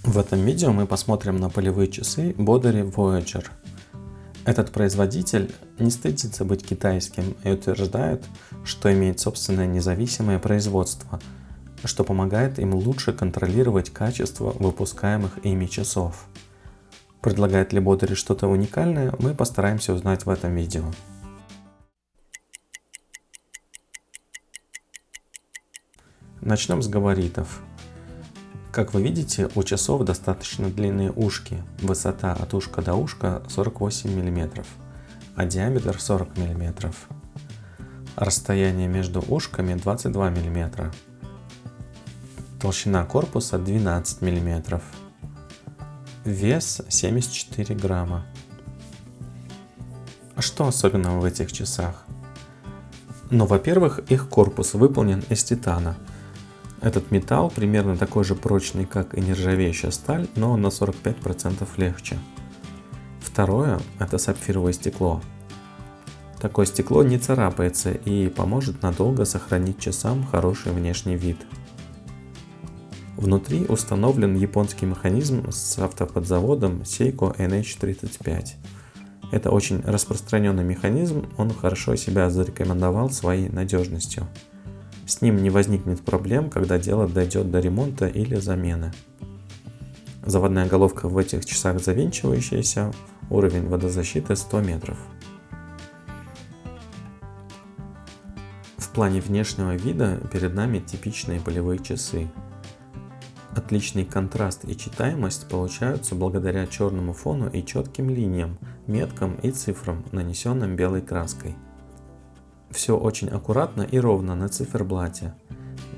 В этом видео мы посмотрим на полевые часы Bodary Voyager. Этот производитель не стыдится быть китайским и утверждает, что имеет собственное независимое производство, что помогает им лучше контролировать качество выпускаемых ими часов. Предлагает ли Bodary что-то уникальное, мы постараемся узнать в этом видео. Начнем с габаритов. Как вы видите, у часов достаточно длинные ушки, высота от ушка до ушка 48 мм, а диаметр 40 мм. Расстояние между ушками 22 мм. Толщина корпуса 12 мм. Вес 74 грамма. Что особенного в этих часах? Во-первых, их корпус выполнен из титана. Этот металл примерно такой же прочный, как и нержавеющая сталь, но на 45% легче. Второе – это сапфировое стекло. Такое стекло не царапается и поможет надолго сохранить часам хороший внешний вид. Внутри установлен японский механизм с автоподзаводом Seiko NH35. Это очень распространенный механизм, он хорошо себя зарекомендовал своей надежностью. С ним не возникнет проблем, когда дело дойдет до ремонта или замены. Заводная головка в этих часах завинчивающаяся, уровень водозащиты 100 метров. В плане внешнего вида перед нами типичные полевые часы. Отличный контраст и читаемость получаются благодаря черному фону и четким линиям, меткам и цифрам, нанесенным белой краской. Все очень аккуратно и ровно на циферблате.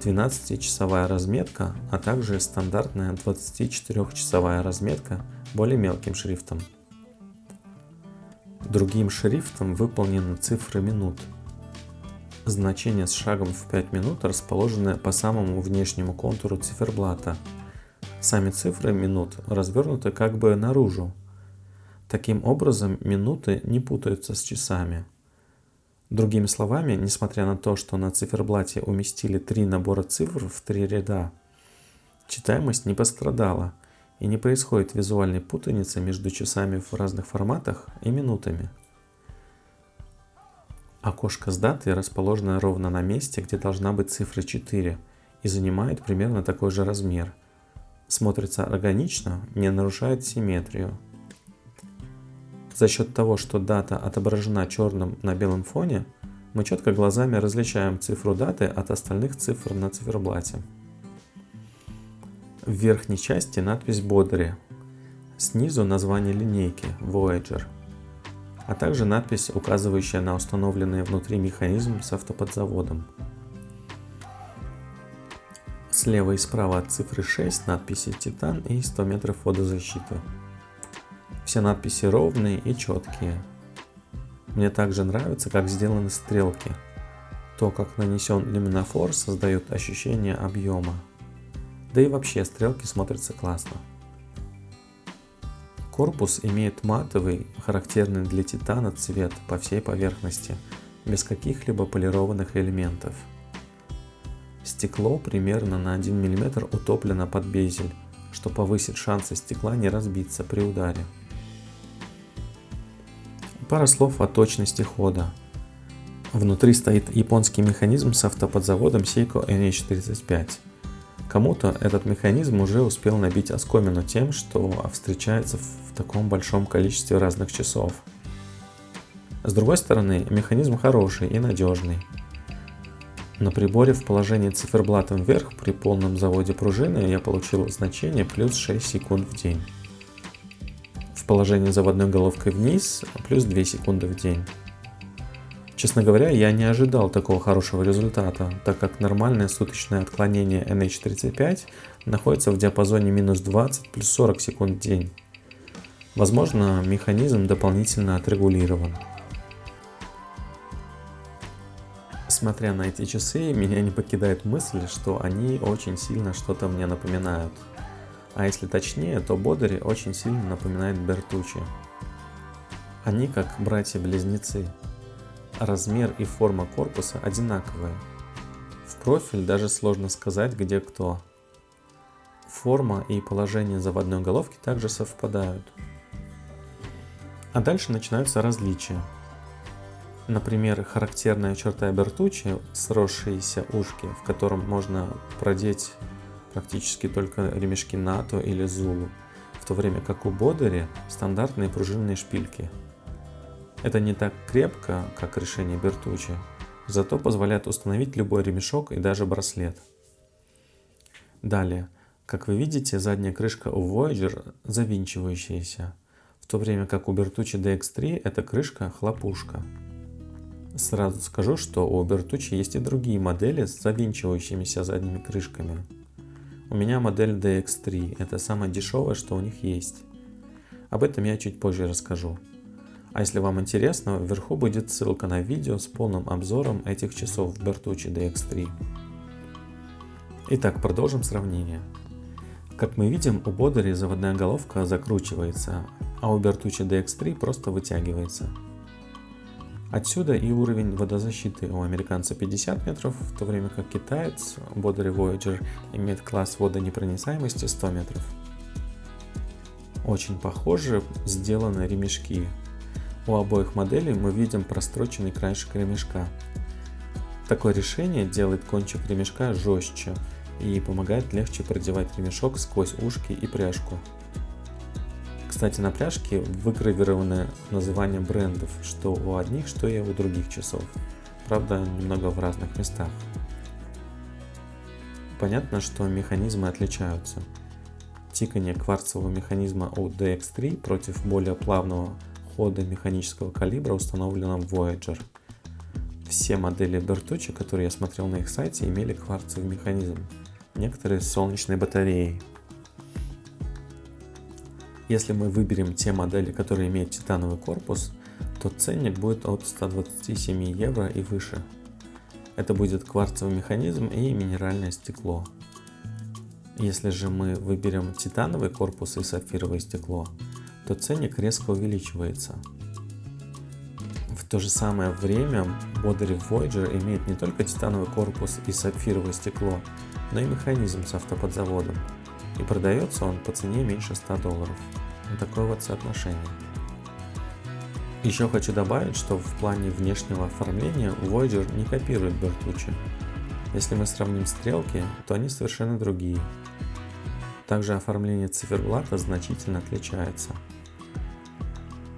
12-часовая разметка, а также стандартная 24-часовая разметка более мелким шрифтом. Другим шрифтом выполнены цифры минут. Значения с шагом в 5 минут расположены по самому внешнему контуру циферблата. Сами цифры минут развернуты как бы наружу. Таким образом, минуты не путаются с часами. Другими словами, несмотря на то, что на циферблате уместили 3 набора цифр в 3 ряда, читаемость не пострадала и не происходит визуальной путаницы между часами в разных форматах и минутами. Окошко с датой расположено ровно на месте, где должна быть цифра 4, и занимает примерно такой же размер. Смотрится органично, не нарушает симметрию. За счет того, что дата отображена черным на белом фоне, мы четко глазами различаем цифру даты от остальных цифр на циферблате. В верхней части надпись Bodary, снизу название линейки Voyager, а также надпись, указывающая на установленный внутри механизм с автоподзаводом. Слева и справа от цифры 6 надписи «Титан» и 100 метров водозащиты. Все надписи ровные и четкие. Мне также нравится, как сделаны стрелки. То, как нанесен люминофор, создает ощущение объема. Да и вообще стрелки смотрятся классно. Корпус имеет матовый, характерный для титана цвет по всей поверхности, без каких-либо полированных элементов. Стекло примерно на 1 мм утоплено под безель, что повысит шансы стекла не разбиться при ударе. Пара слов о точности хода. Внутри стоит японский механизм с автоподзаводом Seiko NH35. Кому-то этот механизм уже успел набить оскомину тем, что встречается в таком большом количестве разных часов. С другой стороны, механизм хороший и надежный. На приборе в положении циферблатом вверх при полном заводе пружины я получил значение плюс 6 секунд в день. В положении заводной головкой вниз плюс 2 секунды в день. Честно говоря, я не ожидал такого хорошего результата, так как нормальное суточное отклонение NH35 находится в диапазоне минус 20 плюс 40 секунд в день. Возможно, механизм дополнительно отрегулирован. Смотря на эти часы, меня не покидает мысль, что они очень сильно что-то мне напоминают. А если точнее, то Bodary очень сильно напоминает Bertucci. Они как братья-близнецы. Размер и форма корпуса одинаковые. В профиль даже сложно сказать, где кто. форма и положение заводной головки также совпадают. А дальше начинаются различия. Например, характерная черта Бертуччи – сросшиеся ушки, в котором можно продеть практически только ремешки НАТО или Зулу, в то время как у Бодари стандартные пружинные шпильки. Это не так крепко, как решение Бертуччи, зато позволяет установить любой ремешок и даже браслет. Далее, как вы видите, задняя крышка у Voyager завинчивающаяся, в то время как у Bertucci DX3 эта крышка хлопушка. Сразу скажу, что у Bertucci есть и другие модели с завинчивающимися задними крышками. У меня модель DX3, это самое дешевое, что у них есть. Об этом я чуть позже расскажу. А если вам интересно, вверху будет ссылка на видео с полным обзором этих часов Bertucci DX3. Итак, продолжим сравнение. Как мы видим, у Бодари заводная головка закручивается, а у Bertucci DX3 просто вытягивается. Отсюда и уровень водозащиты у американца 50 метров, в то время как китаец Bodary Voyager имеет класс водонепроницаемости 100 метров. Очень похоже сделаны ремешки. У обоих моделей мы видим простроченный краешек ремешка. Такое решение делает кончик ремешка жестче и помогает легче продевать ремешок сквозь ушки и пряжку. Кстати, на пряжке выгравированы названия брендов, что у одних, что и у других часов. Правда, немного в разных местах. Понятно, что механизмы отличаются. Тикание кварцевого механизма у DX3 против более плавного хода механического калибра установлено в Voyager. Все модели Bertucci, которые я смотрел на их сайте, имели кварцевый механизм, некоторые с солнечной батареей. Если мы выберем те модели, которые имеют титановый корпус, то ценник будет от 127 евро и выше. Это будет кварцевый механизм и минеральное стекло. Если же мы выберем титановый корпус и сапфировое стекло, то ценник резко увеличивается. В то же самое время Bodary Voyager имеет не только титановый корпус и сапфировое стекло, но и механизм с автоподзаводом. И продается он по цене меньше $100. Такое вот соотношение. Еще хочу добавить, что в плане внешнего оформления Voyager не копирует Bertucci. Если мы сравним стрелки, то они совершенно другие. Также оформление циферблата значительно отличается.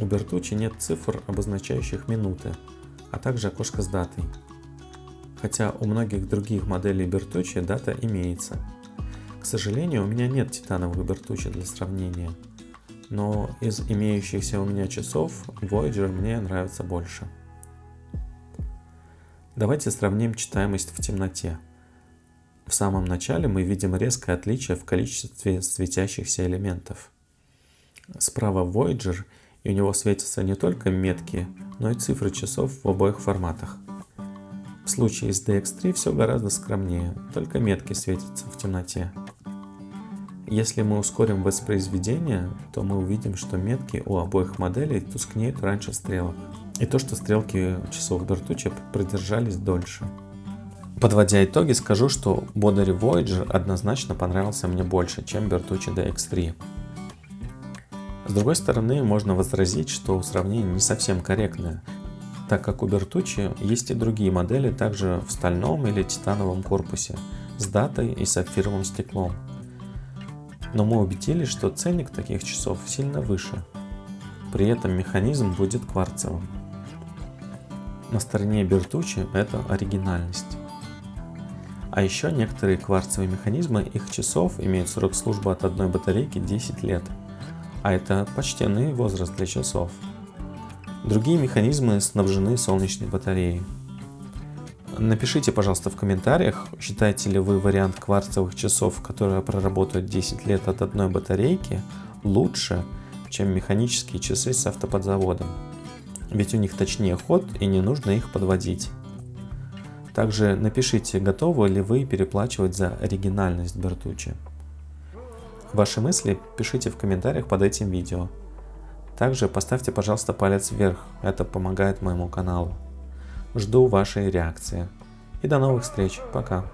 У Bertucci нет цифр, обозначающих минуты, а также окошко с датой. Хотя у многих других моделей Bertucci дата имеется. К сожалению, у меня нет титановых Bertucci для сравнения, но из имеющихся у меня часов Voyager мне нравится больше. Давайте сравним читаемость в темноте. В самом начале мы видим резкое отличие в количестве светящихся элементов. Справа Voyager, и у него светятся не только метки, но и цифры часов в обоих форматах. В случае с DX3 все гораздо скромнее, только метки светятся в темноте. Если мы ускорим воспроизведение, то мы увидим, что метки у обоих моделей тускнеют раньше стрелок. И то, что стрелки часов Bertucci продержались дольше. Подводя итоги, скажу, что Bodary Voyager однозначно понравился мне больше, чем Bertucci DX3. С другой стороны, можно возразить, что сравнение не совсем корректное, так как у Bertucci есть и другие модели также в стальном или титановом корпусе, с датой и сапфировым стеклом. Но мы убедились, что ценник таких часов сильно выше. При этом механизм будет кварцевым. На стороне Bertucci это оригинальность. А еще некоторые кварцевые механизмы их часов имеют срок службы от одной батарейки 10 лет, а это почтенный возраст для часов. Другие механизмы снабжены солнечной батареей. Напишите, пожалуйста, в комментариях, считаете ли вы вариант кварцевых часов, которые проработают 10 лет от одной батарейки, лучше, чем механические часы с автоподзаводом. Ведь у них точнее ход и не нужно их подводить. Также напишите, готовы ли вы переплачивать за оригинальность Bertucci. Ваши мысли пишите в комментариях под этим видео. Также поставьте, пожалуйста, палец вверх, это помогает моему каналу. Жду вашей реакции. И до новых встреч. Пока.